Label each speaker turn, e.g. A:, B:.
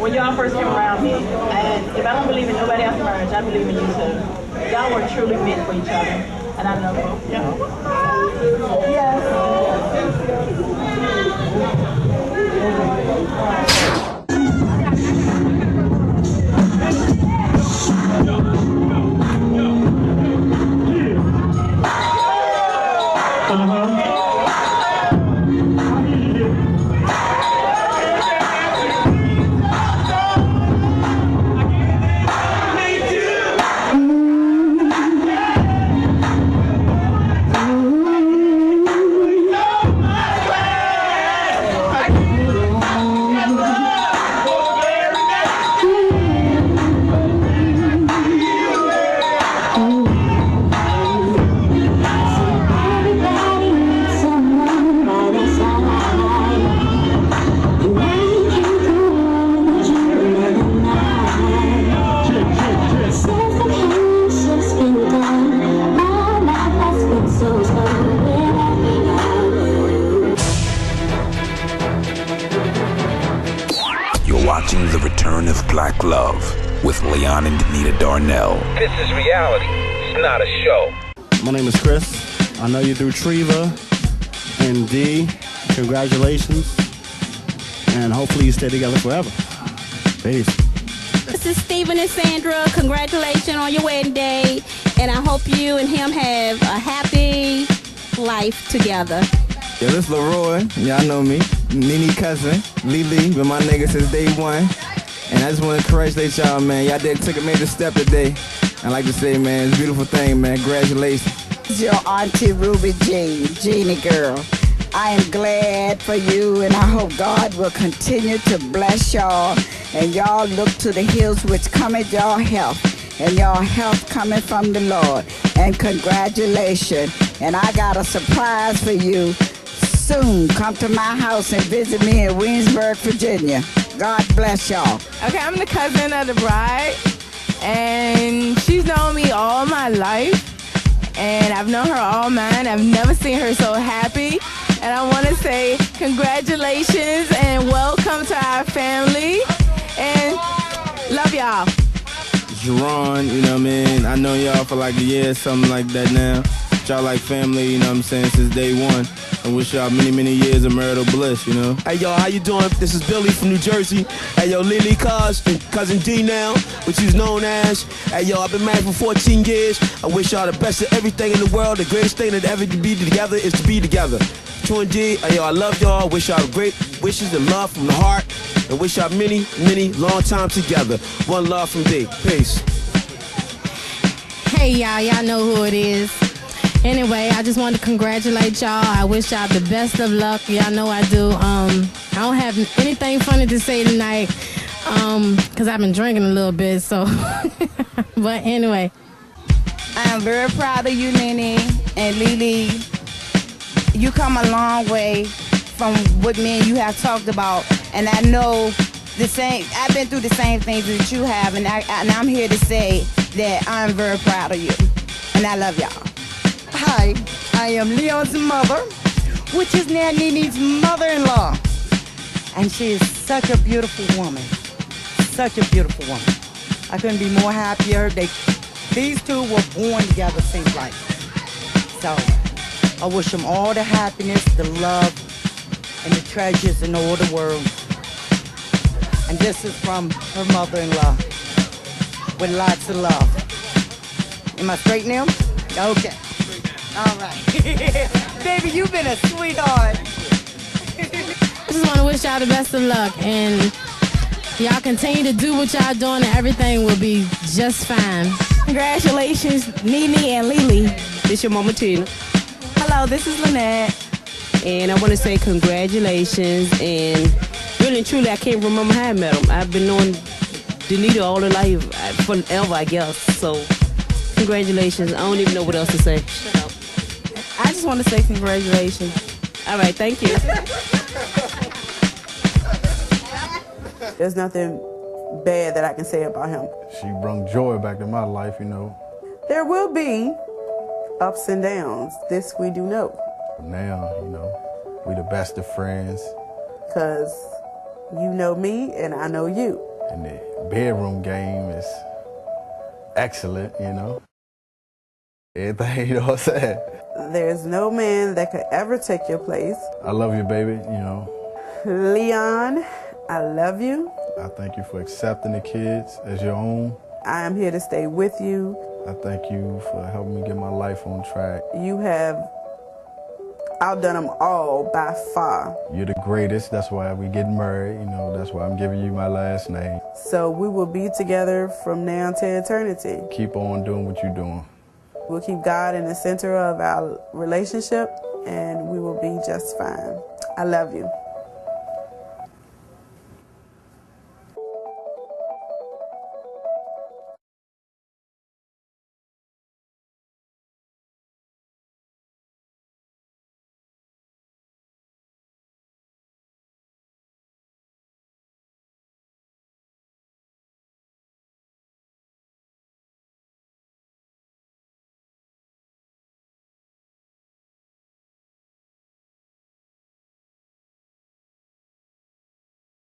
A: when y'all first came around me, and if I don't believe in nobody else's marriage, I believe in you too. Y'all were truly meant for each other, and I know both y'all. Yes.
B: The return of black love with Leon and Denita Darnell.
C: This is reality. It's not a show.
D: My name is Chris. I know you through Treva and D. Congratulations. And hopefully you stay together forever. Peace.
E: This is Stephen and Sandra. Congratulations on your wedding day. And I hope you and him have a happy life together.
F: Yeah, this Leroy. Y'all know me. Nene cousin. Lily. Been my nigga since day one. And I just want to congratulate y'all, man. Y'all took a major step today. I like to say, man, it's a beautiful thing, man. Congratulations.
G: It's your auntie Ruby Jean, Jeannie girl. I am glad for you, and I hope God will continue to bless y'all. And y'all look to the hills which cometh your help. And your help coming from the Lord. And congratulations. And I got a surprise for you. Soon, come to my house and visit me in Williamsburg, Virginia. God bless y'all.
H: Okay, I'm the cousin of the bride, and she's known me all my life, and I've known her all mine. I've never seen her so happy, and I want to say congratulations and welcome to our family, and love y'all.
F: Jerron, you know what I mean? I know y'all for like a year, something like that now. Y'all like family, you know what I'm saying, since day one. I wish y'all many, many years of marital bliss, you know?
I: Hey, yo, how you doing? This is Billy from New Jersey. Hey, yo, Lily Cuz and Cousin D now, which is known as. Hey, yo, I've been married for 14 years. I wish y'all the best of everything in the world. The greatest thing that ever to be together is to be together. 2 and D, hey, yo, I love y'all. Wish y'all great wishes and love from the heart. And wish y'all many, many long time together. One love from D. Peace.
E: Hey, y'all know who it is. Anyway, I just wanted to congratulate y'all. I wish y'all the best of luck. Y'all know I do. I don't have anything funny to say tonight because I've been drinking a little bit, so. But anyway.
G: I am very proud of you, Nene and Lily. You come a long way from what me and you have talked about, and I know the same. I've been through the same things that you have, and I'm here to say that I'm very proud of you, and I love y'all. Hi, I am Leon's mother, which is now Nene's mother-in-law. And she is such a beautiful woman. Such a beautiful woman. I couldn't be more happier. These two were born together, seems like. So, I wish them all the happiness, the love, and the treasures in all the world. And this is from her mother-in-law, with lots of love. Am I straight now? Okay. All right. Baby, you've been a sweetheart.
E: I just want to wish y'all the best of luck, and y'all continue to do what y'all doing, and everything will be just fine.
H: Congratulations, Nene and Lily.
J: This your mama Tina.
H: Hello, this is Lynette.
J: And I want to say congratulations, and really and truly, I can't remember how I met them. I've been knowing Danita all her life, forever, I guess. So, congratulations. I don't even know what else to say. Shut up.
H: I just want to say congratulations.
J: All right, thank you.
K: There's nothing bad that I can say about him.
D: She brought joy back to my life, you know.
K: There will be ups and downs. This we do know.
D: Now, you know, we the best of friends.
K: Because you know me and I know you.
D: And the bedroom game is excellent, you know. Everything, you know what I'm saying?
K: There's no man that could ever take your place.
D: I love you, baby, you know.
K: Leon, I love you.
D: I thank you for accepting the kids as your own.
K: I am here to stay with you.
D: I thank you for helping me get my life on track.
K: You have outdone them all by far.
D: You're the greatest. That's why we get married. You know, that's why I'm giving you my last name.
K: So we will be together from now to eternity.
D: Keep on doing what you're doing.
K: We'll keep God in the center of our relationship, and we will be just fine. I love you.